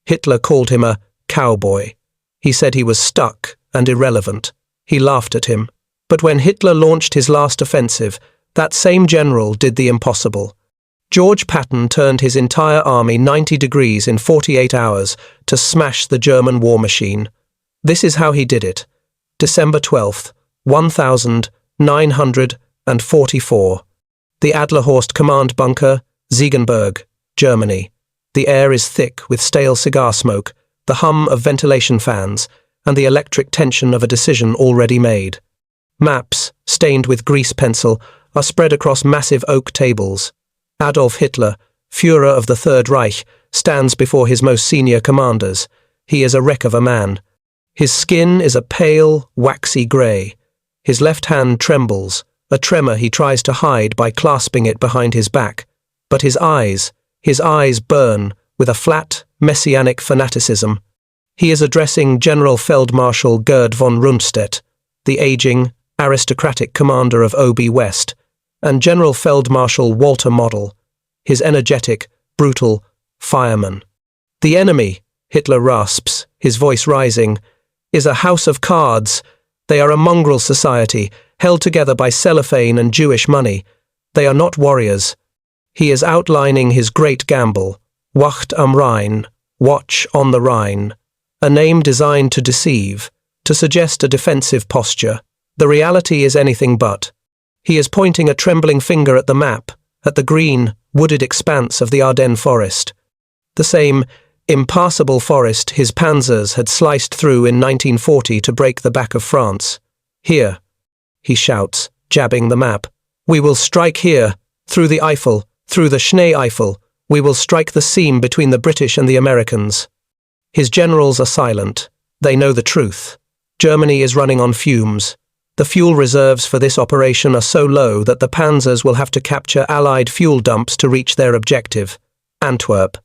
Hitler called him a cowboy. He said he was stuck and irrelevant. He laughed at him. But when Hitler launched his last offensive, that same general did the impossible. George Patton turned his entire army 90 degrees in 48 hours to smash the German war machine. This is how he did it. December 12th, 1944. The Adlerhorst Command Bunker, Ziegenberg, Germany. The air is thick with stale cigar smoke, the hum of ventilation fans, and the electric tension of a decision already made. Maps, stained with grease pencil, are spread across massive oak tables. Adolf Hitler, Führer of the Third Reich, stands before his most senior commanders. He is a wreck of a man. His skin is a pale, waxy grey. His left hand trembles, a tremor he tries to hide by clasping it behind his back. But his eyes burn with a flat, messianic fanaticism. He is addressing General Feldmarschall Gerd von Rundstedt, the aging, aristocratic commander of OB West, and General Feldmarschall Walter Model, his energetic, brutal fireman. The enemy, Hitler rasps, his voice rising, is a house of cards. They are a mongrel society, held together by cellophane and Jewish money. They are not warriors. He is outlining his great gamble, Wacht am Rhein, watch on the Rhine, a name designed to deceive, to suggest a defensive posture. The reality is anything but. He is pointing a trembling finger at the map, at the green, wooded expanse of the Ardennes forest. The same impassable forest his panzers had sliced through in 1940 to break the back of France. Here, he shouts, jabbing the map. We will strike here, through the Eifel, through the Schnee Eifel. We will strike the seam between the British and the Americans. His generals are silent. They know the truth. Germany is running on fumes. The fuel reserves for this operation are so low that the panzers will have to capture Allied fuel dumps to reach their objective, Antwerp.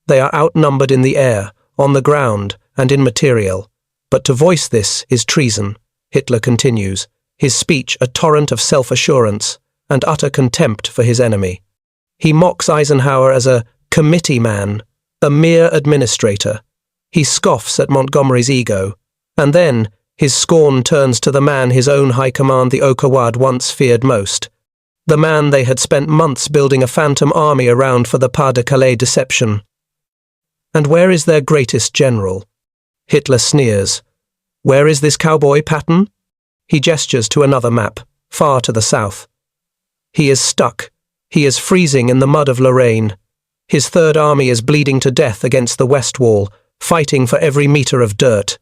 They are outnumbered in the air, on the ground, and in material. But to voice this is treason, Hitler continues, his speech a torrent of self-assurance and utter contempt for his enemy. He mocks Eisenhower as a committee man, a mere administrator. He scoffs at Montgomery's ego, and then his scorn turns to the man his own high command, the Okawad, once feared most. The man they had spent months building a phantom army around for the Pas-de-Calais deception. And where is their greatest general? Hitler sneers. Where is this cowboy, Patton? He gestures to another map, far to the south. He is stuck. He is freezing in the mud of Lorraine. His Third Army is bleeding to death against the west wall, fighting for every metre of dirt.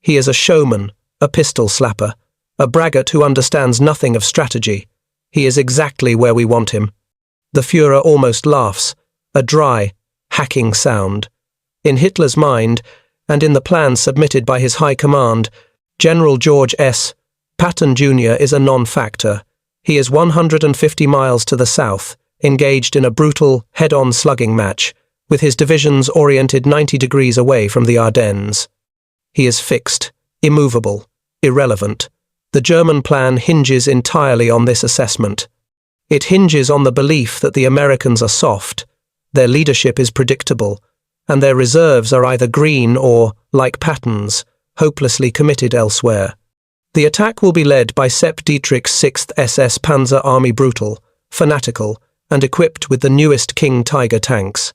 He is a showman, a pistol slapper, a braggart who understands nothing of strategy. He is exactly where we want him. The Führer almost laughs, a dry, hacking sound. In Hitler's mind, and in the plan submitted by his high command, General George S. Patton Jr. is a non-factor. He is 150 miles to the south, engaged in a brutal, head-on slugging match, with his divisions oriented 90 degrees away from the Ardennes. He is fixed, immovable, irrelevant. The German plan hinges entirely on this assessment. It hinges on the belief that the Americans are soft, their leadership is predictable, and their reserves are either green or, like Patton's, hopelessly committed elsewhere. The attack will be led by Sepp Dietrich's 6th SS Panzer Army, brutal, fanatical, and equipped with the newest King Tiger tanks.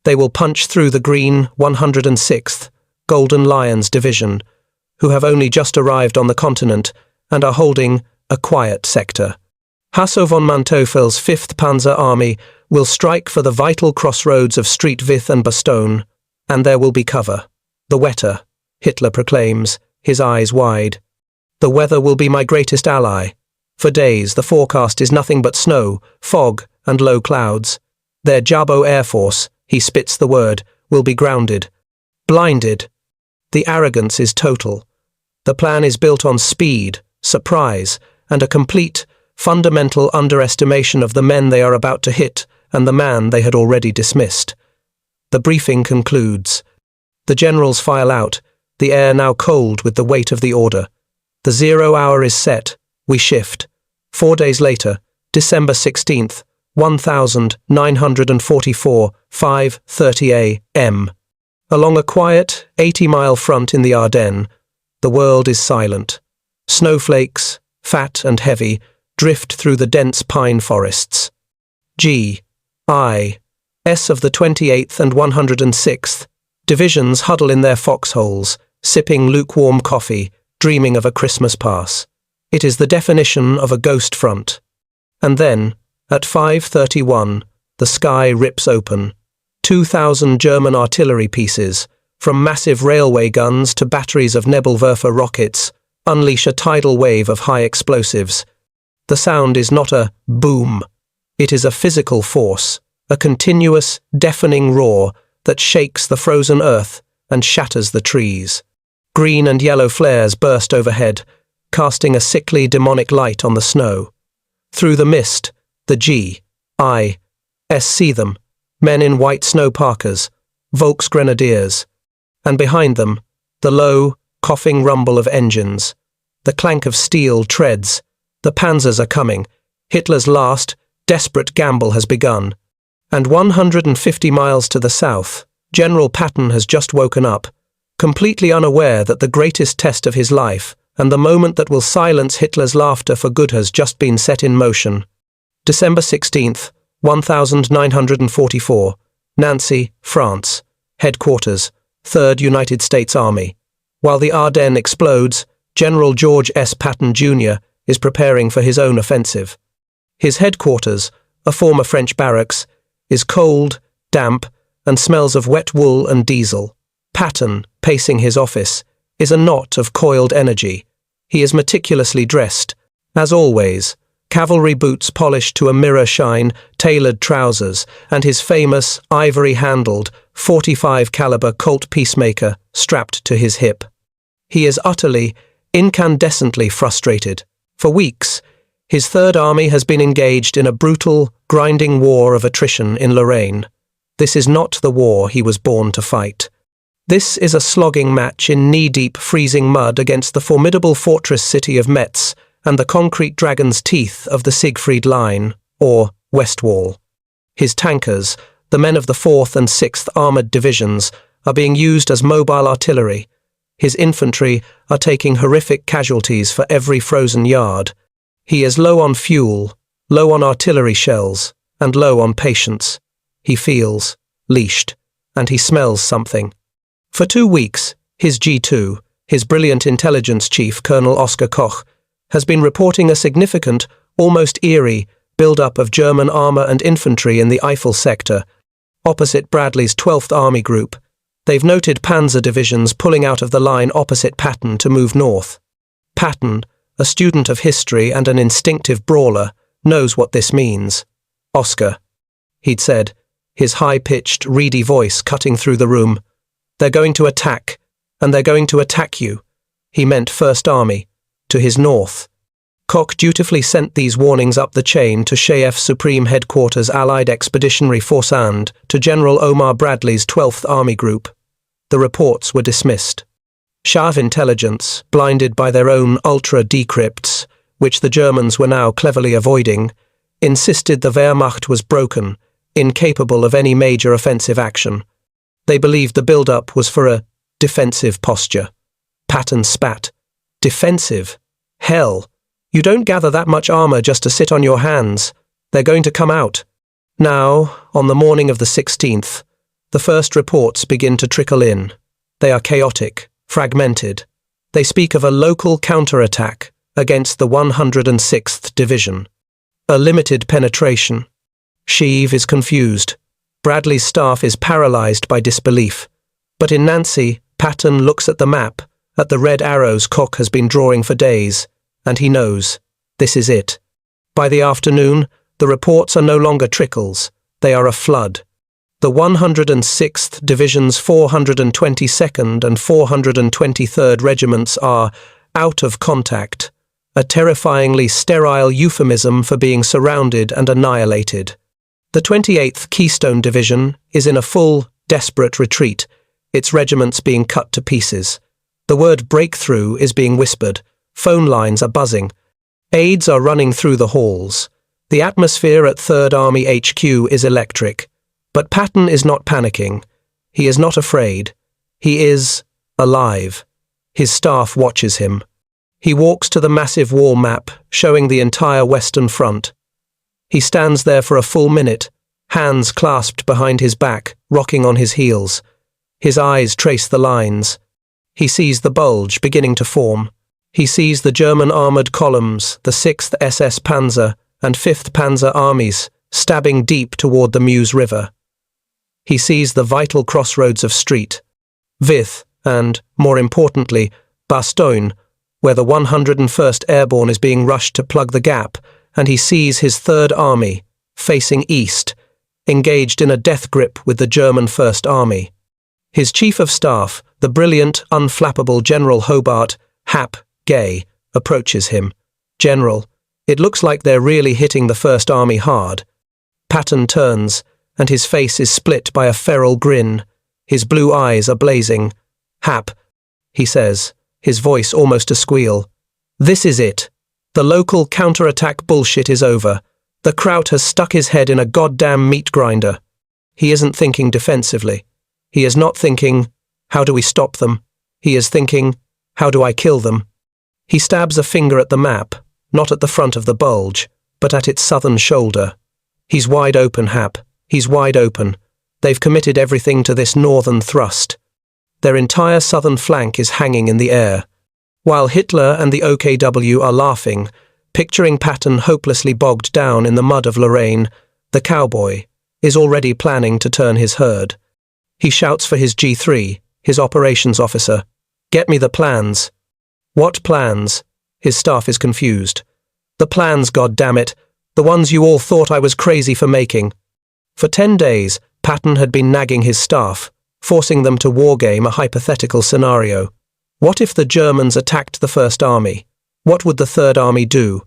They will punch through the green 106th Golden Lions Division, who have only just arrived on the continent and are holding a quiet sector. Hasso von Manteuffel's 5th Panzer Army will strike for the vital crossroads of Streetvith and Bastogne, and there will be cover. The wetter, Hitler proclaims, his eyes wide. The weather will be my greatest ally. For days the forecast is nothing but snow, fog, and low clouds. Their Jabo Air Force, he spits the word, will be grounded. Blinded. The arrogance is total. The plan is built on speed, surprise, and a complete, fundamental underestimation of the men they are about to hit and the man they had already dismissed. The briefing concludes. The generals file out, the air now cold with the weight of the order. The 0 hour is set. We shift. 4 days later, December 16th, 1944, 5:30 a.m. Along a quiet, 80-mile front in the Ardennes, the world is silent. Snowflakes, fat and heavy, drift through the dense pine forests. G, I, S of the 28th and 106th Divisions huddle in their foxholes, sipping lukewarm coffee, dreaming of a Christmas pass. It is the definition of a ghost front. And then, at 5:31, the sky rips open. 2,000 German artillery pieces, from massive railway guns to batteries of Nebelwerfer rockets, unleash a tidal wave of high explosives. The sound is not a boom. It is a physical force, a continuous, deafening roar that shakes the frozen earth and shatters the trees. Green and yellow flares burst overhead, casting a sickly, demonic light on the snow. Through the mist, the G, I, S see them, men in white snow parkas, Volksgrenadiers, and behind them, the low, coughing rumble of engines. The clank of steel treads. The panzers are coming. Hitler's last, desperate gamble has begun. And 150 miles to the south, General Patton has just woken up, completely unaware that the greatest test of his life and the moment that will silence Hitler's laughter for good has just been set in motion. December 16th, 1944, Nancy, France, Headquarters, 3rd United States Army. While the Ardennes explodes, General George S. Patton Jr. is preparing for his own offensive. His headquarters, a former French barracks, is cold, damp, and smells of wet wool and diesel. Patton, pacing his office, is a knot of coiled energy. He is meticulously dressed, as always, cavalry boots polished to a mirror shine, tailored trousers, and his famous, ivory-handled, 45 caliber Colt Peacemaker strapped to his hip. He is utterly, incandescently frustrated. For weeks, his Third Army has been engaged in a brutal, grinding war of attrition in Lorraine. This is not the war he was born to fight. This is a slogging match in knee-deep freezing mud against the formidable fortress city of Metz and the concrete dragon's teeth of the Siegfried Line, or West Wall. His tankers, the men of the 4th and 6th Armoured Divisions, are being used as mobile artillery. His infantry are taking horrific casualties for every frozen yard. He is low on fuel, low on artillery shells, and low on patience. He feels leashed, and he smells something. For 2 weeks, his G2, his brilliant intelligence chief, Colonel Oskar Koch, has been reporting a significant, almost eerie, build-up of German armour and infantry in the Eifel sector, opposite Bradley's 12th Army Group. They've noted panzer divisions pulling out of the line opposite Patton to move north. Patton, a student of history and an instinctive brawler, knows what this means. Oskar, he'd said, his high-pitched, reedy voice cutting through the room. They're going to attack, and they're going to attack you. He meant First Army, to his north. Koch dutifully sent these warnings up the chain to Shaef Supreme Headquarters Allied Expeditionary Force and to General Omar Bradley's 12th Army Group. The reports were dismissed. Shaef intelligence, blinded by their own ultra-decrypts, which the Germans were now cleverly avoiding, insisted the Wehrmacht was broken, incapable of any major offensive action. They believed the build-up was for a defensive posture. Patton spat. Defensive? Hell! You don't gather that much armour just to sit on your hands. They're going to come out. Now, on the morning of the 16th, the first reports begin to trickle in. They are chaotic, fragmented. They speak of a local counterattack against the 106th Division. A limited penetration. Shaef is confused. Bradley's staff is paralysed by disbelief. But in Nancy, Patton looks at the map, at the red arrows Koch has been drawing for days, and he knows, this is it. By the afternoon, the reports are no longer trickles, they are a flood. The 106th Division's 422nd and 423rd Regiments are out of contact, a terrifyingly sterile euphemism for being surrounded and annihilated. The 28th Keystone Division is in a full, desperate retreat, its regiments being cut to pieces. The word breakthrough is being whispered, phone lines are buzzing, aides are running through the halls. The atmosphere at 3rd Army HQ is electric. But Patton is not panicking. He is not afraid. He is alive. His staff watches him. He walks to the massive wall map, showing the entire Western Front. He stands there for a full minute, hands clasped behind his back, rocking on his heels. His eyes trace the lines. He sees the Bulge beginning to form. He sees the German armoured columns, the 6th SS Panzer and 5th Panzer armies, stabbing deep toward the Meuse River. He sees the vital crossroads of Street, Vith, and, more importantly, Bastogne, where the 101st Airborne is being rushed to plug the gap, and he sees his Third Army, facing east, engaged in a death grip with the German First Army. His Chief of Staff, the brilliant, unflappable General Hobart, Hap Gay, approaches him. "General, it looks like they're really hitting the First Army hard." Patton turns, and his face is split by a feral grin. His blue eyes are blazing. "Hap," he says, his voice almost a squeal. "This is it. The local counterattack bullshit is over. The Kraut has stuck his head in a goddamn meat grinder." He isn't thinking defensively. He is not thinking, "How do we stop them?" He is thinking, "How do I kill them?" He stabs a finger at the map, not at the front of the Bulge, but at its southern shoulder. He's wide open, Hap. He's wide open. They've committed everything to this northern thrust. Their entire southern flank is hanging in the air. While Hitler and the OKW are laughing, picturing Patton hopelessly bogged down in the mud of Lorraine, the Cowboy is already planning to turn his herd. He shouts for his G3, his operations officer. "Get me the plans." "What plans?" His staff is confused. "The plans, goddammit. The ones you all thought I was crazy for making." For 10 days, Patton had been nagging his staff, forcing them to wargame a hypothetical scenario. What if the Germans attacked the First Army? What would the Third Army do?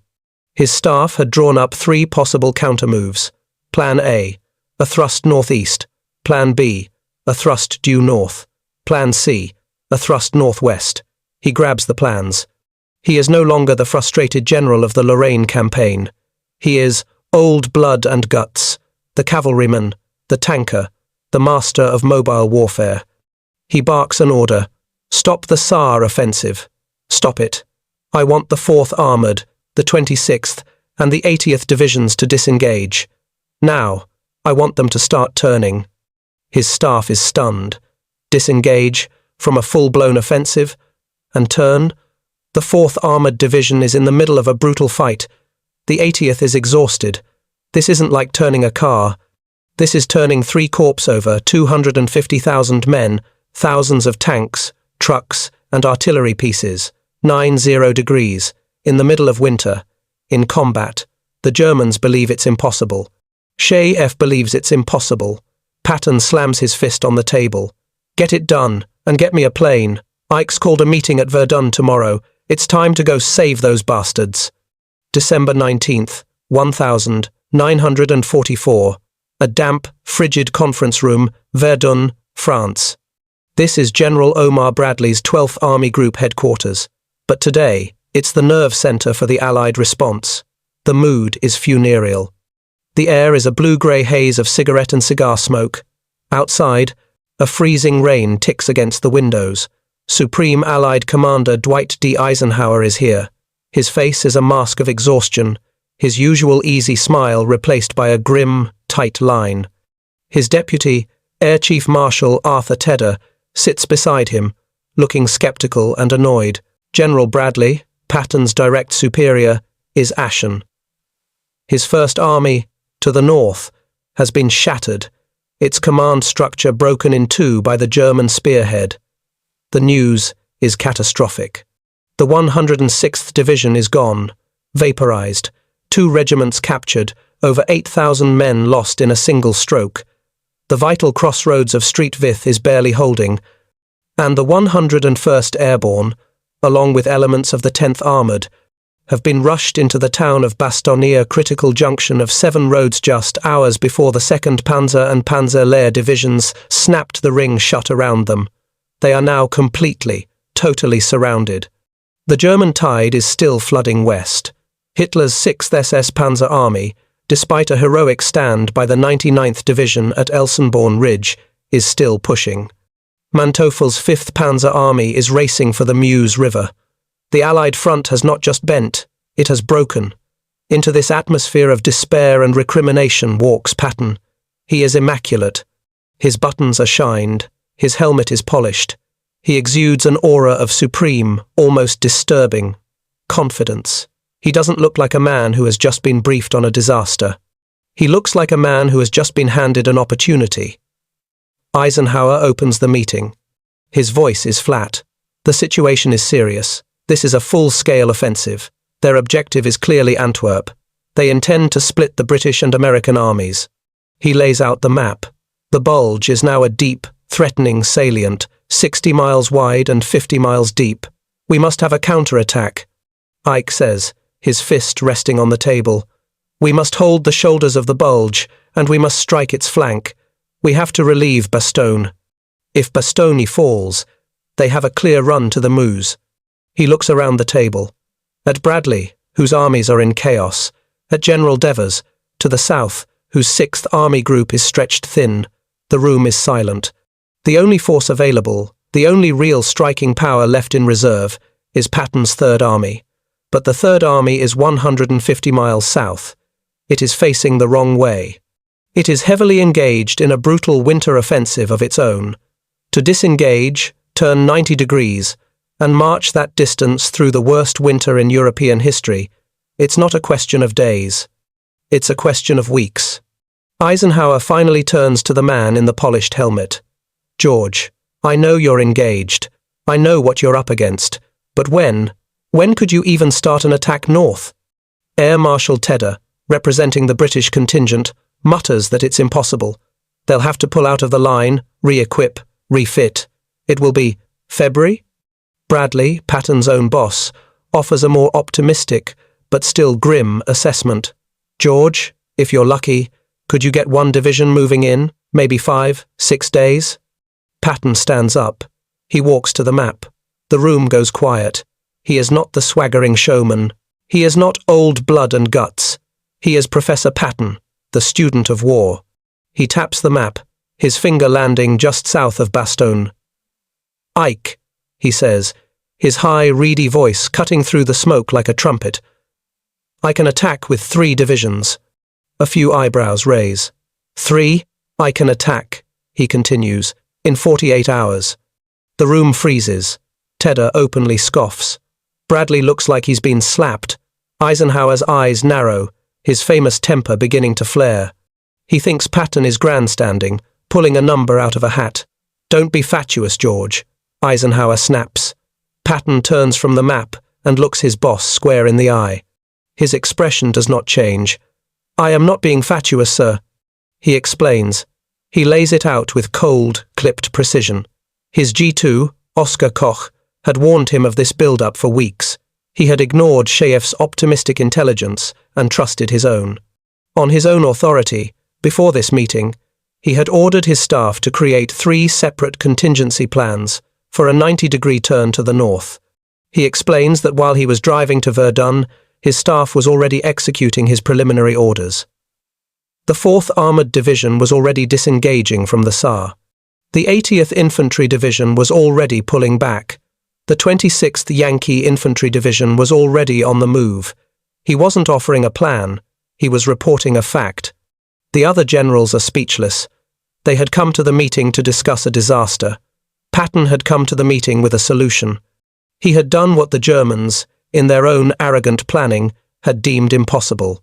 His staff had drawn up 3 possible countermoves. Plan A, a thrust northeast. Plan B, a thrust due north. Plan C, a thrust northwest. He grabs the plans. He is no longer the frustrated general of the Lorraine campaign. He is old blood and guts, the cavalryman, the tanker, the master of mobile warfare. He barks an order. "Stop the Saar offensive. Stop it. I want the 4th Armoured, the 26th, and the 80th Divisions to disengage. Now, I want them to start turning." His staff is stunned. Disengage from a full-blown offensive? And turn? The 4th Armoured Division is in the middle of a brutal fight. The 80th is exhausted. This isn't like turning a car. This is turning 3 corps over, 250,000 men, thousands of tanks, trucks, and artillery pieces, 90 degrees, in the middle of winter, in combat. The Germans believe it's impossible. Shay F believes it's impossible. Patton slams his fist on the table. "Get it done, and get me a plane. Ike's called a meeting at Verdun tomorrow. It's time to go save those bastards." December 19th, 1944. A damp, frigid conference room, Verdun, France. This is General Omar Bradley's 12th Army Group headquarters. But today, it's the nerve center for the Allied response. The mood is funereal. The air is a blue-grey haze of cigarette and cigar smoke. Outside, a freezing rain ticks against the windows. Supreme Allied Commander Dwight D. Eisenhower is here. His face is a mask of exhaustion, his usual easy smile replaced by a grim, tight line. His deputy, Air Chief Marshal Arthur Tedder, sits beside him, looking skeptical and annoyed. General Bradley, Patton's direct superior, is ashen. His First Army, to the north, has been shattered, its command structure broken in 2 by the German spearhead. The news is catastrophic. The 106th Division is gone, vaporized, 2 regiments captured, over 8,000 men lost in a single stroke. The vital crossroads of Street Vith is barely holding, and the 101st Airborne, along with elements of the 10th Armoured, have been rushed into the town of Bastogne, a critical junction of 7 roads just hours before the 2nd Panzer and Panzer Lehr divisions snapped the ring shut around them. They are now completely, totally surrounded. The German tide is still flooding west. Hitler's 6th SS Panzer Army, despite a heroic stand by the 99th Division at Elsenborn Ridge, is still pushing. Manteufel's 5th Panzer Army is racing for the Meuse River. The Allied front has not just bent, it has broken. Into this atmosphere of despair and recrimination walks Patton. He is immaculate. His buttons are shined, his helmet is polished. He exudes an aura of supreme, almost disturbing, confidence. He doesn't look like a man who has just been briefed on a disaster. He looks like a man who has just been handed an opportunity. Eisenhower opens the meeting. His voice is flat. The situation is serious. This is a full-scale offensive. Their objective is clearly Antwerp. They intend to split the British and American armies. He lays out the map. The Bulge is now a deep, threatening salient, 60 miles wide and 50 miles deep. We must have a counterattack. Ike says, his fist resting on the table. We must hold the shoulders of the Bulge, and we must strike its flank. We have to relieve Bastogne. If Bastogne falls, they have a clear run to the Meuse. He looks around the table. At Bradley, whose armies are in chaos. At General Devers, to the south, whose 6th Army Group is stretched thin. The room is silent. The only force available, the only real striking power left in reserve, is Patton's 3rd Army. But the 3rd Army is 150 miles south. It is facing the wrong way. It is heavily engaged in a brutal winter offensive of its own. To disengage, turn 90 degrees, and march that distance through the worst winter in European history, it's not a question of days. It's a question of weeks. Eisenhower finally turns to the man in the polished helmet. George, I know you're engaged. I know what you're up against. But when? When could you even start an attack north? Air Marshal Tedder, representing the British contingent, mutters that it's impossible. They'll have to pull out of the line, re-equip, refit. It will be February? Bradley, Patton's own boss, offers a more optimistic, but still grim assessment. George, if you're lucky, could you get 1 division moving in, maybe 5, 6 days? Patton stands up. He walks to the map. The room goes quiet. He is not the swaggering showman. He is not old blood and guts. He is Professor Patton, the student of war. He taps the map, his finger landing just south of Bastogne. Ike, he says, his high, reedy voice cutting through the smoke like a trumpet. I can attack with 3 divisions. A few eyebrows raise. 3? I can attack, he continues, in 48 hours. The room freezes. Tedder openly scoffs. Bradley looks like he's been slapped. Eisenhower's eyes narrow, his famous temper beginning to flare. He thinks Patton is grandstanding, pulling a number out of a hat. Don't be fatuous, George, Eisenhower snaps. Patton turns from the map and looks his boss square in the eye. His expression does not change. I am not being fatuous, sir. He explains. He lays it out with cold, clipped precision. His G2, Oscar Koch, had warned him of this build-up for weeks. He had ignored Sheyev's optimistic intelligence and trusted his own. On his own authority, before this meeting, he had ordered his staff to create 3 separate contingency plans for a 90-degree turn to the north. He explains that while he was driving to Verdun, his staff was already executing his preliminary orders. The 4th Armoured Division was already disengaging from the Saar. The 80th Infantry Division was already pulling back. The 26th Yankee Infantry Division was already on the move. He wasn't offering a plan, he was reporting a fact. The other generals are speechless. They had come to the meeting to discuss a disaster. Patton had come to the meeting with a solution. He had done what the Germans, in their own arrogant planning, had deemed impossible.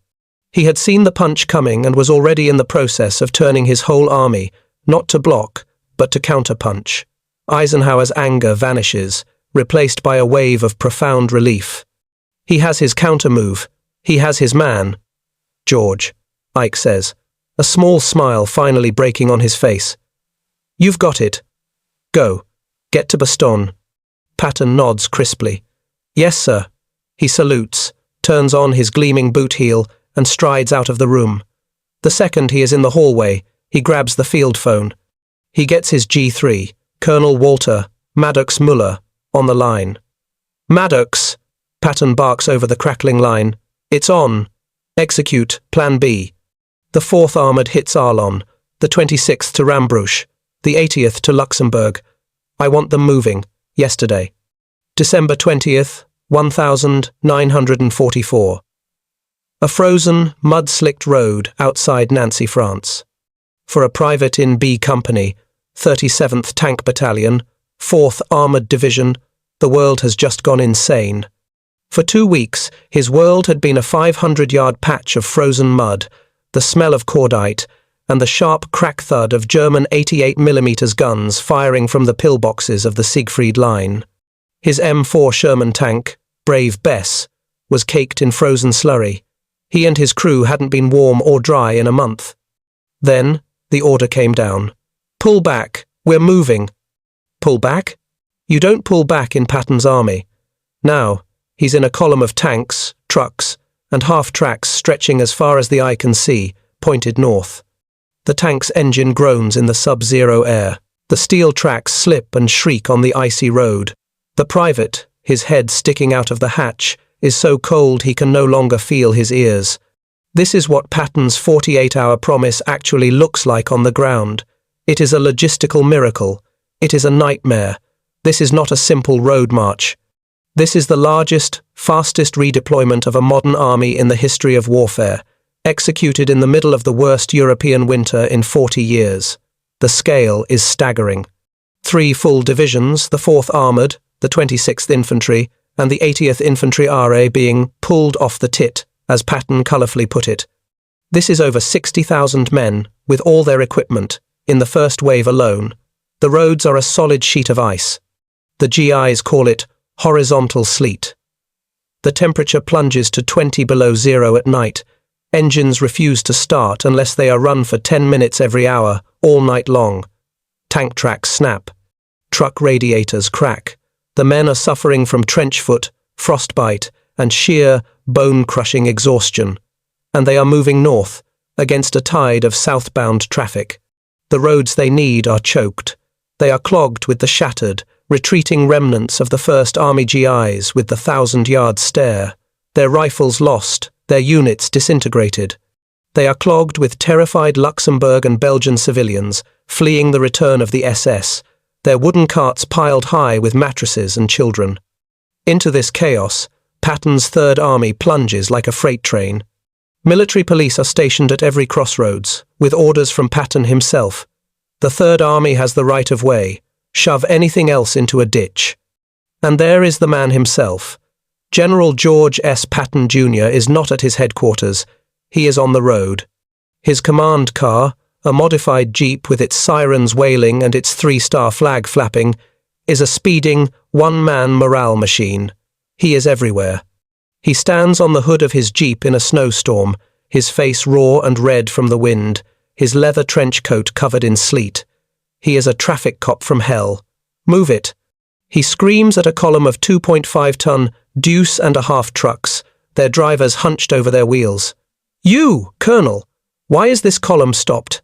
He had seen the punch coming and was already in the process of turning his whole army, not to block, but to counterpunch. Eisenhower's anger vanishes, replaced by a wave of profound relief. He has his countermove. He has his man. George, Ike says, a small smile finally breaking on his face. You've got it. Go. Get to Bastogne. Patton nods crisply. Yes, sir. He salutes, turns on his gleaming boot heel, and strides out of the room. The second he is in the hallway, he grabs the field phone. He gets his G3, Colonel Walter Maddox Muller, on the line. Maddox, Patton barks over the crackling line. It's on. Execute, Plan B. The 4th Armoured hits Arlon, the 26th to Rambrouche, the 80th to Luxembourg. I want them moving. Yesterday. December 20th, 1944. A frozen, mud-slicked road outside Nancy, France. For a private in B Company, 37th Tank Battalion, 4th Armoured Division, the world has just gone insane. For 2 weeks, his world had been a 500-yard patch of frozen mud, the smell of cordite, and the sharp crack thud of German 88mm guns firing from the pillboxes of the Siegfried Line. His M4 Sherman tank, Brave Bess, was caked in frozen slurry. He and his crew hadn't been warm or dry in a month. Then, the order came down. Pull back, we're moving. Pull back? You don't pull back in Patton's army. Now, he's in a column of tanks, trucks, and half-tracks stretching as far as the eye can see, pointed north. The tank's engine groans in the sub-zero air. The steel tracks slip and shriek on the icy road. The private, his head sticking out of the hatch, is so cold he can no longer feel his ears. This is what Patton's 48-hour promise actually looks like on the ground. It is a logistical miracle. It is a nightmare. This is not a simple road march. This is the largest, fastest redeployment of a modern army in the history of warfare, executed in the middle of the worst European winter in 40 years. The scale is staggering. 3 full divisions, the 4th Armoured, the 26th Infantry, and the 80th Infantry RA being pulled off the tit, as Patton colourfully put it. This is over 60,000 men, with all their equipment, in the first wave alone. The roads are a solid sheet of ice. The GIs call it horizontal sleet. The temperature plunges to 20 below zero at night. Engines refuse to start unless they are run for 10 minutes every hour, all night long. Tank tracks snap. Truck radiators crack. The men are suffering from trench foot, frostbite, and sheer, bone-crushing exhaustion. And they are moving north, against a tide of southbound traffic. The roads they need are choked. They are clogged with the shattered, retreating remnants of the 1st Army GIs with the 1,000-yard stare. Their rifles lost, their units disintegrated. They are clogged with terrified Luxembourg and Belgian civilians, fleeing the return of the SS, their wooden carts piled high with mattresses and children. Into this chaos, Patton's 3rd Army plunges like a freight train. Military police are stationed at every crossroads, with orders from Patton himself. The 3rd Army has the right of way. Shove anything else into a ditch. And there is the man himself. General George S. Patton Jr. is not at his headquarters. He is on the road. His command car, a modified jeep with its sirens wailing and its 3-star flag flapping, is a speeding, one-man morale machine. He is everywhere. He stands on the hood of his jeep in a snowstorm, his face raw and red from the wind, his leather trench coat covered in sleet. He is a traffic cop from hell. Move it. He screams at a column of 2.5-ton deuce-and-a-half trucks, their drivers hunched over their wheels. You, Colonel! Why is this column stopped?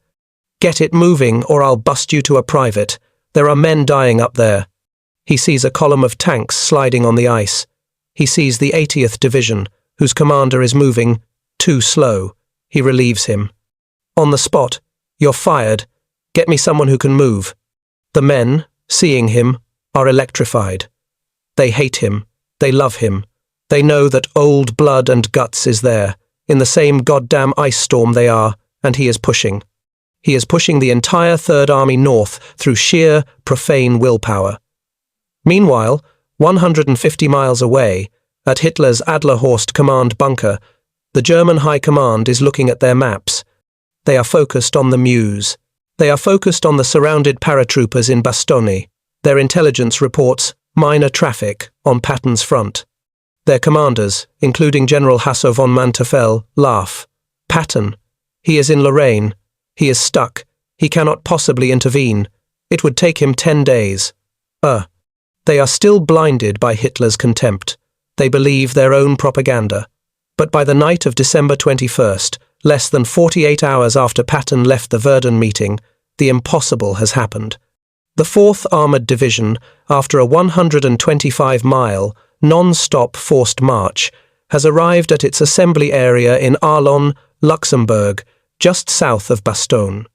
Get it moving, or I'll bust you to a private. There are men dying up there. He sees a column of tanks sliding on the ice. He sees the 80th Division, whose commander is moving too slow. He relieves him. On the spot. You're fired. Get me someone who can move. The men, seeing him, are electrified. They hate him. They love him. They know that old blood and guts is there, in the same goddamn ice storm they are, and he is pushing. He is pushing the entire 3rd Army north through sheer, profane willpower. Meanwhile, 150 miles away, at Hitler's Adlerhorst command bunker, the German High Command is looking at their maps. They are focused on the Meuse. They are focused on the surrounded paratroopers in Bastogne. Their intelligence reports minor traffic on Patton's front. Their commanders, including General Hasso von Manteuffel, laugh. Patton. He is in Lorraine. He is stuck. He cannot possibly intervene. It would take him 10 days. They are still blinded by Hitler's contempt. They believe their own propaganda. But by the night of December 21st, less than 48 hours after Patton left the Verdun meeting, the impossible has happened. The 4th Armoured Division, after a 125-mile, non-stop forced march, has arrived at its assembly area in Ardennes, Luxembourg, just south of Bastogne.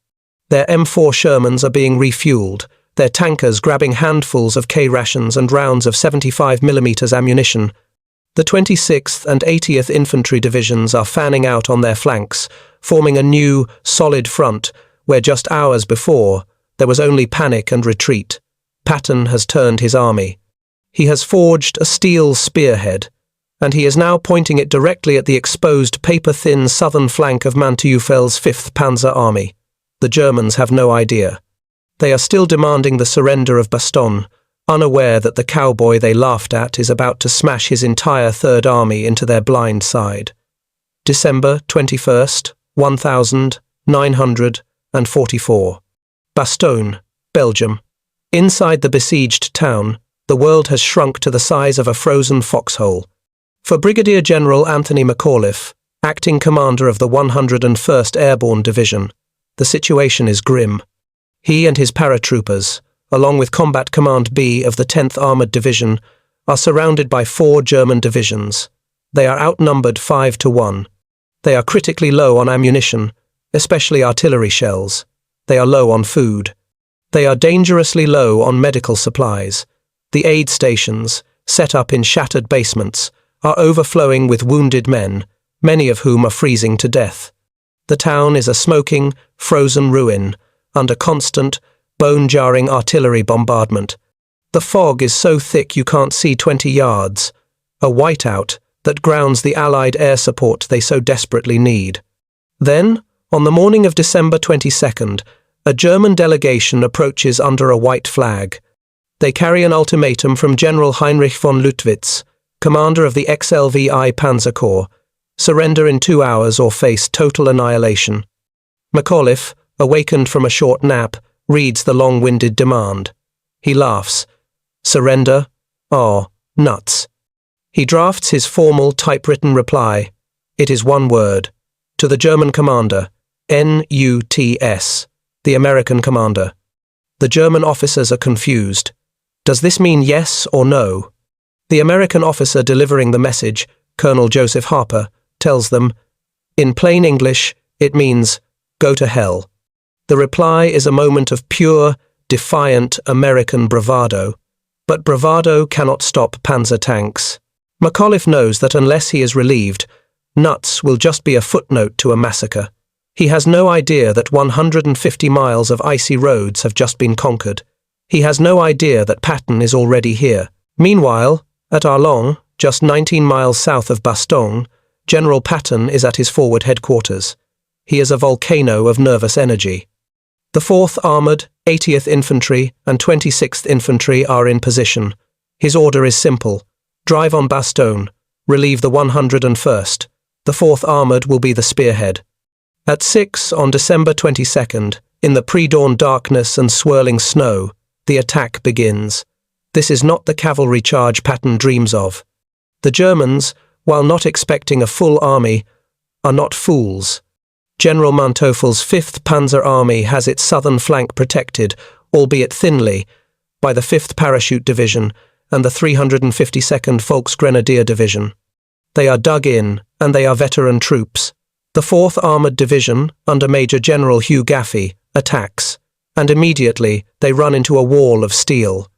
Their M4 Shermans are being refueled, their tankers grabbing handfuls of K-rations and rounds of 75mm ammunition. The 26th and 80th Infantry Divisions are fanning out on their flanks, forming a new, solid front where just hours before there was only panic and retreat. Patton has turned his army. He has forged a steel spearhead, and he is now pointing it directly at the exposed, paper-thin southern flank of Manteuffel's 5th Panzer Army. The Germans have no idea. They are still demanding the surrender of Bastogne, unaware that the cowboy they laughed at is about to smash his entire Third Army into their blind side. December 21st, 1944. Bastogne, Belgium. Inside the besieged town, the world has shrunk to the size of a frozen foxhole. For Brigadier General Anthony McAuliffe, acting commander of the 101st Airborne Division, the situation is grim. He and his paratroopers, along with Combat Command B of the 10th Armoured Division, are surrounded by 4 German divisions. They are outnumbered 5 to 1. They are critically low on ammunition, especially artillery shells. They are low on food. They are dangerously low on medical supplies. The aid stations, set up in shattered basements, are overflowing with wounded men, many of whom are freezing to death. The town is a smoking, frozen ruin, under constant, bone-jarring artillery bombardment. The fog is so thick you can't see 20 yards, a whiteout that grounds the Allied air support they so desperately need. Then, on the morning of December 22nd, a German delegation approaches under a white flag. They carry an ultimatum from General Heinrich von Luttwitz, commander of the XLVI Panzer Corps: surrender in 2 hours or face total annihilation. McAuliffe, awakened from a short nap, reads the long-winded demand. He laughs. Surrender? Oh, nuts. He drafts his formal typewritten reply. It is one word. To the German commander, NUTS, the American commander. The German officers are confused. Does this mean yes or no? The American officer delivering the message, Colonel Joseph Harper, tells them, in plain English, it means, go to hell. The reply is a moment of pure, defiant American bravado. But bravado cannot stop panzer tanks. McAuliffe knows that unless he is relieved, nuts will just be a footnote to a massacre. He has no idea that 150 miles of icy roads have just been conquered. He has no idea that Patton is already here. Meanwhile, at Ardennes, just 19 miles south of Bastogne, General Patton is at his forward headquarters. He is a volcano of nervous energy. The 4th Armoured, 80th Infantry and 26th Infantry are in position. His order is simple. Drive on Bastogne. Relieve the 101st. The 4th Armoured will be the spearhead. At 6 on December 22nd, in the pre-dawn darkness and swirling snow, the attack begins. This is not the cavalry charge Patton dreams of. The Germans, while not expecting a full army, are not fools. General Manteuffel's 5th Panzer Army has its southern flank protected, albeit thinly, by the 5th Parachute Division and the 352nd Volksgrenadier Division. They are dug in, and they are veteran troops. The 4th Armoured Division, under Major General Hugh Gaffey, attacks, and immediately they run into a wall of steel.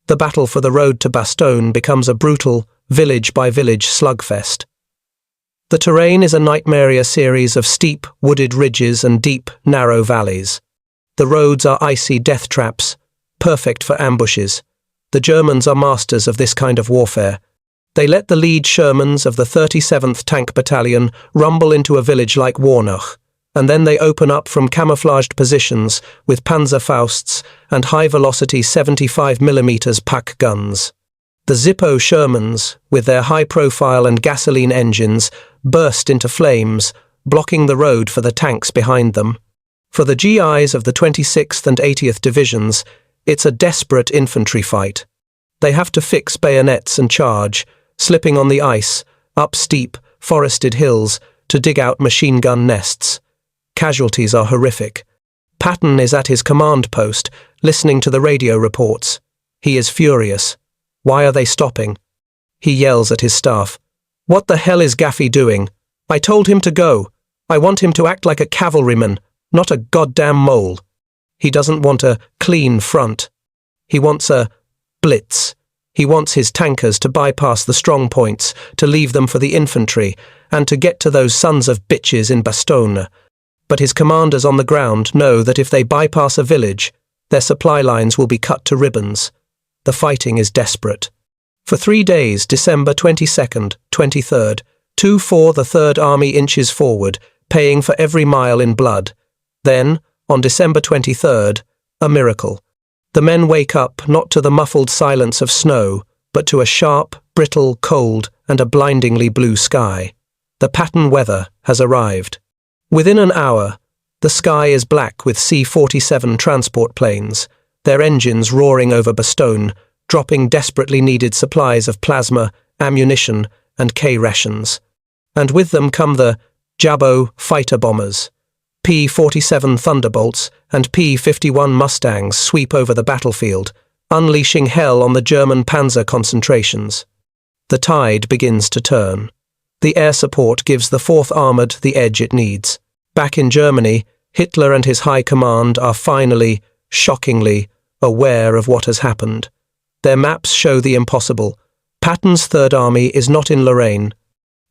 The battle for the road to Bastogne becomes a brutal, village-by-village slugfest. The terrain is a nightmarier series of steep, wooded ridges and deep, narrow valleys. The roads are icy death traps, perfect for ambushes. The Germans are masters of this kind of warfare. They let the lead Shermans of the 37th Tank Battalion rumble into a village like Warnoch, and then they open up from camouflaged positions with Panzerfausts and high-velocity 75mm pack guns. The Zippo Shermans, with their high-profile and gasoline engines, burst into flames, blocking the road for the tanks behind them. For the GIs of the 26th and 80th Divisions, it's a desperate infantry fight. They have to fix bayonets and charge, slipping on the ice, up steep, forested hills, to dig out machine gun nests. Casualties are horrific. Patton is at his command post, listening to the radio reports. He is furious. Why are they stopping? He yells at his staff. What the hell is Gaffey doing? I told him to go. I want him to act like a cavalryman, not a goddamn mole. He doesn't want a clean front. He wants a blitz. He wants his tankers to bypass the strong points, to leave them for the infantry, and to get to those sons of bitches in Bastogne. But his commanders on the ground know that if they bypass a village, their supply lines will be cut to ribbons. The fighting is desperate. For 3 days, December 22nd, 23rd, 2-4 the 3rd Army inches forward, paying for every mile in blood. Then, on December 23rd, a miracle. The men wake up not to the muffled silence of snow, but to a sharp, brittle cold and a blindingly blue sky. The Patton weather has arrived. Within an hour, the sky is black with C-47 transport planes, their engines roaring over Bastogne, dropping desperately needed supplies of plasma, ammunition, and K-rations. And with them come the Jabot fighter bombers. P-47 Thunderbolts and P-51 Mustangs sweep over the battlefield, unleashing hell on the German panzer concentrations. The tide begins to turn. The air support gives the 4th Armoured the edge it needs. Back in Germany, Hitler and his high command are finally, shockingly, aware of what has happened. Their maps show the impossible. Patton's 3rd Army is not in Lorraine.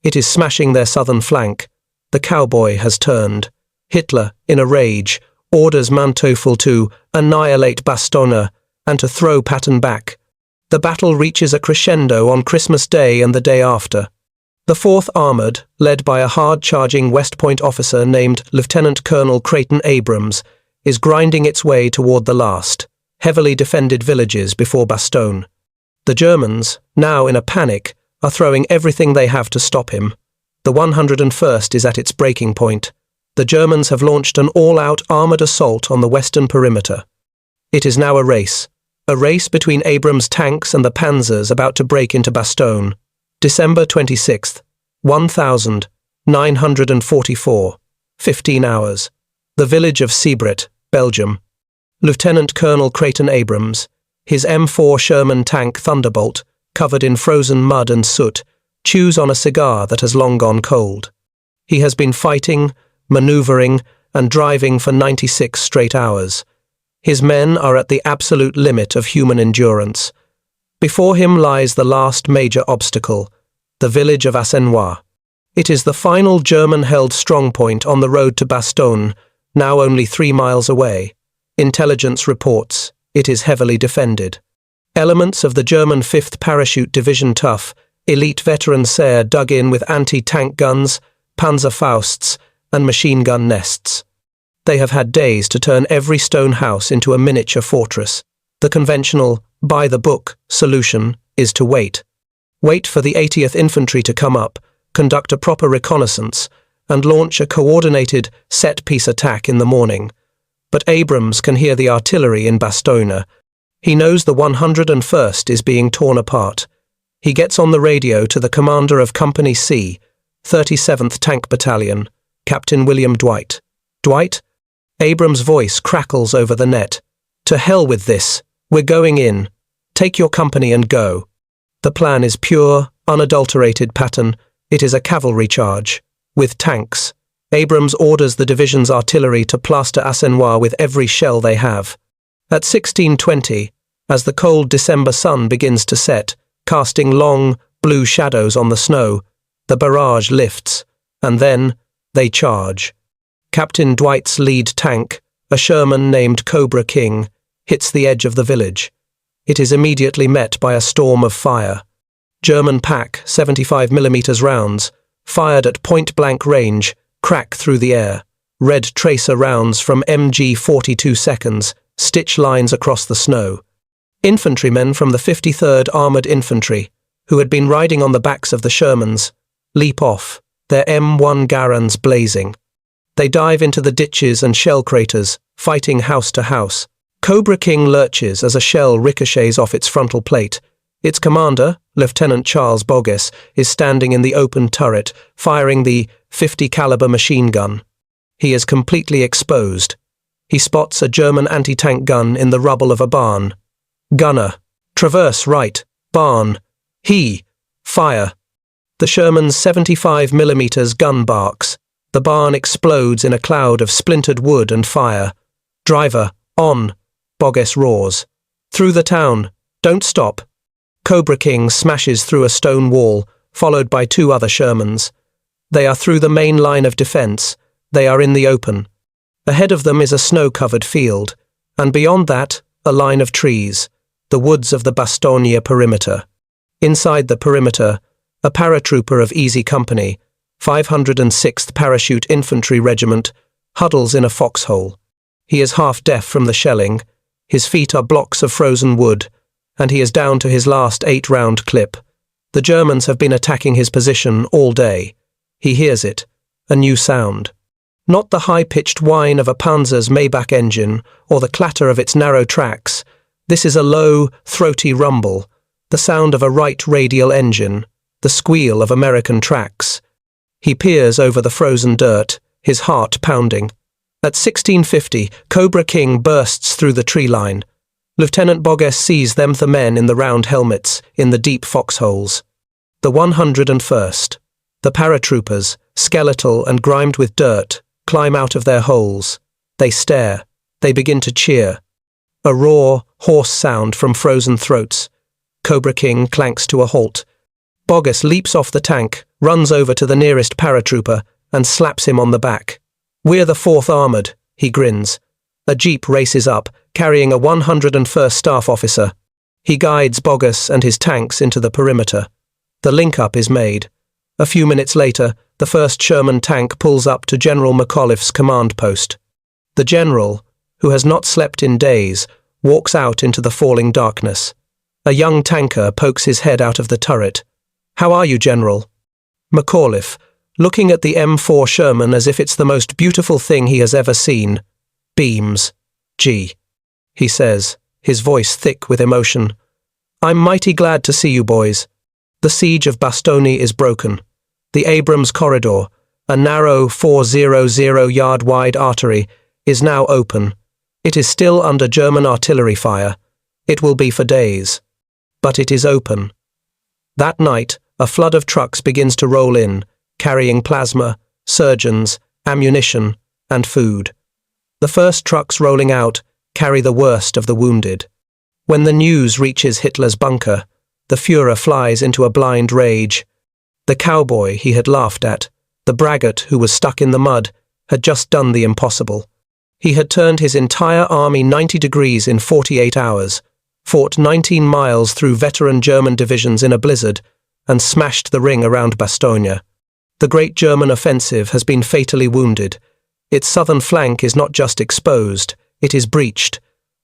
It is smashing their southern flank. The Cowboy has turned. Hitler, in a rage, orders Manteuffel to annihilate Bastogne and to throw Patton back. The battle reaches a crescendo on Christmas Day and the day after. The 4th Armoured, led by a hard-charging West Point officer named Lieutenant Colonel Creighton Abrams, is grinding its way toward the last, heavily defended villages before Bastogne. The Germans, now in a panic, are throwing everything they have to stop him. The 101st is at its breaking point. The Germans have launched an all-out armoured assault on the western perimeter. It is now a race between Abrams' tanks and the panzers about to break into Bastogne. December 26th, 1944, 15 hours. The village of Seebrit, Belgium. Lieutenant Colonel Creighton Abrams, his M4 Sherman tank Thunderbolt, covered in frozen mud and soot, chews on a cigar that has long gone cold. He has been fighting, manoeuvring, and driving for 96 straight hours. His men are at the absolute limit of human endurance. Before him lies the last major obstacle, the village of Ardennes. It is the final German-held strongpoint on the road to Bastogne, now only 3 miles away. Intelligence reports it is heavily defended. Elements of the German 5th Parachute Division Tough, elite veteran Serre dug in with anti-tank guns, Panzerfausts, and machine gun nests. They have had days to turn every stone house into a miniature fortress. The conventional, by-the-book solution is to wait. Wait for the 80th Infantry to come up, conduct a proper reconnaissance, and launch a coordinated set-piece attack in the morning. But Abrams can hear the artillery in Bastogne. He knows the 101st is being torn apart. He gets on the radio to the commander of Company C, 37th Tank Battalion, Captain William Dwight. Dwight? Abrams' voice crackles over the net. To hell with this. We're going in. Take your company and go. The plan is pure, unadulterated Patton. It is a cavalry charge. With tanks. Abrams orders the division's artillery to plaster Ardennes with every shell they have. At 16:20, as the cold December sun begins to set, casting long, blue shadows on the snow, the barrage lifts, and then they charge. Captain Dwight's lead tank, a Sherman named Cobra King, hits the edge of the village. It is immediately met by a storm of fire. German PaK 75mm rounds, fired at point-blank range, crack through the air. Red tracer rounds from MG 42 seconds stitch lines across the snow. Infantrymen from the 53rd Armoured Infantry, who had been riding on the backs of the Shermans, leap off, their M1 Garands blazing. They dive into the ditches and shell craters, fighting house to house. Cobra King lurches as a shell ricochets off its frontal plate. Its commander, Lieutenant Charles Boggess, is standing in the open turret, firing the .50 caliber machine gun. He is completely exposed. He spots a German anti-tank gun in the rubble of a barn. Gunner, traverse right, barn. Fire. The Sherman's 75mm gun barks. The barn explodes in a cloud of splintered wood and fire. Driver, on, Boggess roars. Through the town. Don't stop. Cobra King smashes through a stone wall, followed by 2 other Shermans. They are through the main line of defense. They are in the open. Ahead of them is a snow-covered field, and beyond that, a line of trees, the woods of the Bastogne perimeter. Inside the perimeter, a paratrooper of Easy Company, 506th Parachute Infantry Regiment, huddles in a foxhole. He is half deaf from the shelling, his feet are blocks of frozen wood, and he is down to his last 8-round clip. The Germans have been attacking his position all day. He hears it, a new sound. Not the high-pitched whine of a Panzer's Maybach engine or the clatter of its narrow tracks. This is a low, throaty rumble, the sound of a right radial engine, the squeal of American tracks. He peers over the frozen dirt, his heart pounding. At 1650, Cobra King bursts through the tree line. Lieutenant Bulge sees them the men in the round helmets, in the deep foxholes. The 101st. The paratroopers, skeletal and grimed with dirt, climb out of their holes. They stare. They begin to cheer. A raw, hoarse sound from frozen throats. Cobra King clanks to a halt. Bulge leaps off the tank, runs over to the nearest paratrooper, and slaps him on the back. "We're the 4th Armoured," he grins. A jeep races up, carrying a 101st Staff Officer. He guides Bulge and his tanks into the perimeter. The link-up is made. A few minutes later, the 1st Sherman tank pulls up to General McAuliffe's command post. The general, who has not slept in days, walks out into the falling darkness. A young tanker pokes his head out of the turret. "How are you, General?" McAuliffe, looking at the M4 Sherman as if it's the most beautiful thing he has ever seen, beams. "Gee," he says, his voice thick with emotion. "I'm mighty glad to see you boys. The siege of Bastogne is broken. The Abrams corridor, a narrow 400-yard wide artery, is now open. It is still under German artillery fire. It will be for days. But it is open." That night, a flood of trucks begins to roll in, carrying plasma, surgeons, ammunition, and food. The first trucks rolling out carry the worst of the wounded. When the news reaches Hitler's bunker, the Führer flies into a blind rage. The cowboy he had laughed at, the braggart who was stuck in the mud, had just done the impossible. He had turned his entire army 90 degrees in 48 hours, fought 19 miles through veteran German divisions in a blizzard, and smashed the ring around Bastogne. The great German offensive has been fatally wounded. Its southern flank is not just exposed, it is breached.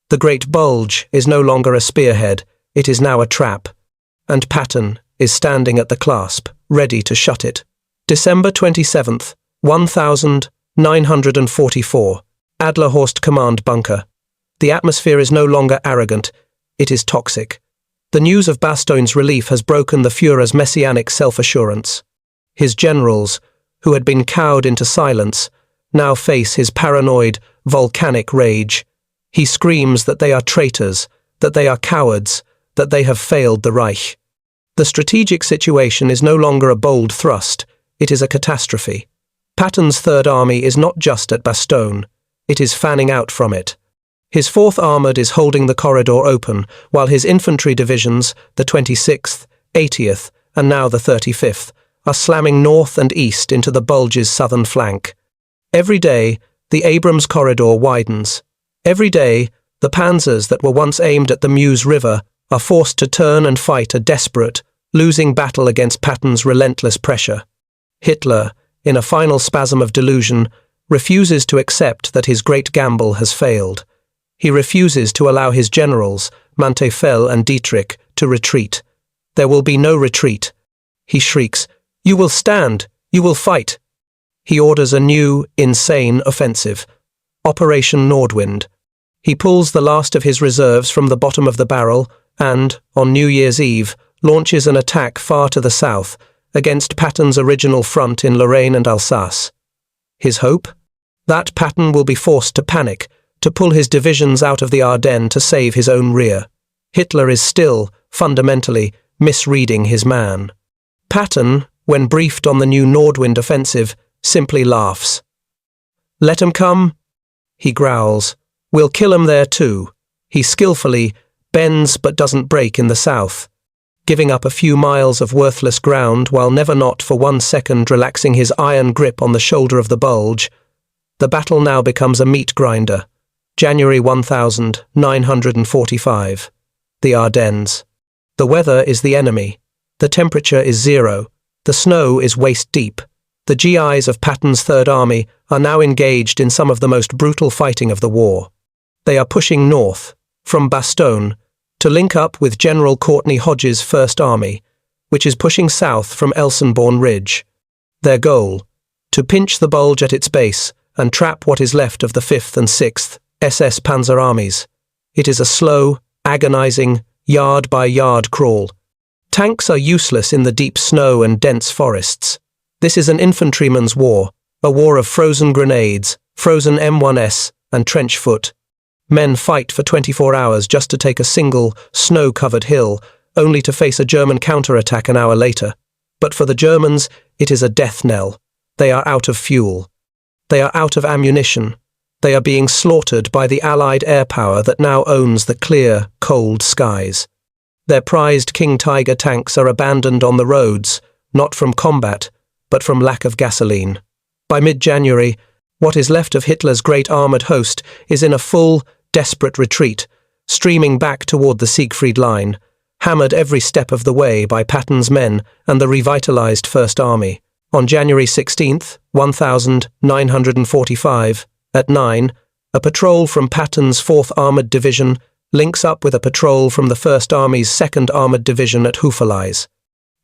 The great Bulge is no longer a spearhead, it is now a trap. And Patton is standing at the clasp, ready to shut it. December 27th, 1944, Adlerhorst Command Bunker. The atmosphere is no longer arrogant, it is toxic. The news of Bastogne's relief has broken the Führer's messianic self-assurance. His generals, who had been cowed into silence, now face his paranoid, volcanic rage. He screams that they are traitors, that they are cowards, that they have failed the Reich. The strategic situation is no longer a bold thrust, it is a catastrophe. Patton's Third Army is not just at Bastogne, it is fanning out from it. His 4th Armoured is holding the corridor open, while his infantry divisions, the 26th, 80th, and now the 35th, are slamming north and east into the Bulge's southern flank. Every day, the Abrams corridor widens. Every day, the panzers that were once aimed at the Meuse River are forced to turn and fight a desperate, losing battle against Patton's relentless pressure. Hitler, in a final spasm of delusion, refuses to accept that his great gamble has failed. He refuses to allow his generals, Manteuffel and Dietrich, to retreat. There will be no retreat. He shrieks, "You will stand! You will fight!" He orders a new, insane offensive. Operation Nordwind. He pulls the last of his reserves from the bottom of the barrel and, on New Year's Eve, launches an attack far to the south against Patton's original front in Lorraine and Alsace. His hope? That Patton will be forced to panic, to pull his divisions out of the Ardennes to save his own rear. Hitler is still, fundamentally, misreading his man. Patton, when briefed on the new Nordwind offensive, simply laughs. "Let 'em come," he growls. "We'll kill 'em there too." He skillfully, bends but doesn't break in the south, giving up a few miles of worthless ground while never not for 1 second relaxing his iron grip on the shoulder of the Bulge. The battle now becomes a meat grinder. January 1945. The Ardennes. The weather is the enemy. The temperature is 0. The snow is waist-deep. The GIs of Patton's Third Army are now engaged in some of the most brutal fighting of the war. They are pushing north, from Bastogne, to link up with General Courtney Hodges' First Army, which is pushing south from Elsenborn Ridge. Their goal: to pinch the Bulge at its base and trap what is left of the 5th and 6th SS Panzer Armies. It is a slow, agonizing, yard-by-yard crawl. Tanks are useless in the deep snow and dense forests. This is an infantryman's war, a war of frozen grenades, frozen M1s, and trench foot. Men fight for 24 hours just to take a single, snow-covered hill, only to face a German counterattack an hour later. But for the Germans, it is a death knell. They are out of fuel. They are out of ammunition. They are being slaughtered by the Allied air power that now owns the clear, cold skies. Their prized King Tiger tanks are abandoned on the roads, not from combat, but from lack of gasoline. By mid-January, what is left of Hitler's great armoured host is in a full, desperate retreat, streaming back toward the Siegfried Line, hammered every step of the way by Patton's men and the revitalized First Army. On January 16, 1945, at 9, a patrol from Patton's 4th Armoured Division links up with a patrol from the First Army's 2nd Armoured Division at Hufeleis.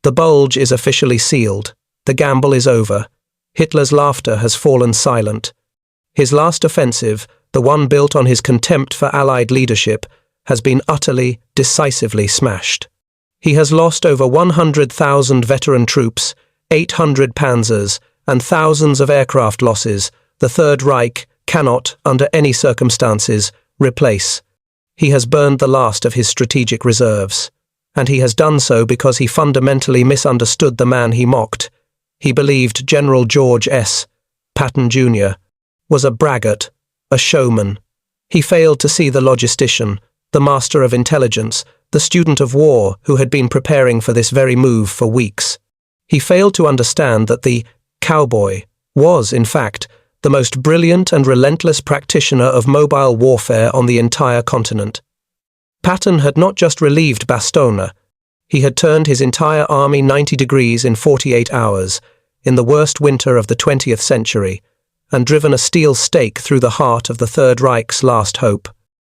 The Bulge is officially sealed. The gamble is over. Hitler's laughter has fallen silent. His last offensive, the one built on his contempt for Allied leadership, has been utterly, decisively smashed. He has lost over 100,000 veteran troops, 800 panzers, and thousands of aircraft losses the Third Reich cannot, under any circumstances, replace. He has burned the last of his strategic reserves, and he has done so because he fundamentally misunderstood the man he mocked. He believed General George S. Patton, Jr. was a braggart, a showman. He failed to see the logistician, the master of intelligence, the student of war who had been preparing for this very move for weeks. He failed to understand that the Cowboy was, in fact, the most brilliant and relentless practitioner of mobile warfare on the entire continent. Patton had not just relieved Bastogne, he had turned his entire army 90 degrees in 48 hours, in the worst winter of the 20th century, and driven a steel stake through the heart of the Third Reich's last hope.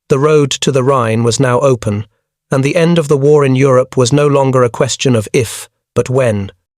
The road to the Rhine was now open, and the end of the war in Europe was no longer a question of if, but when.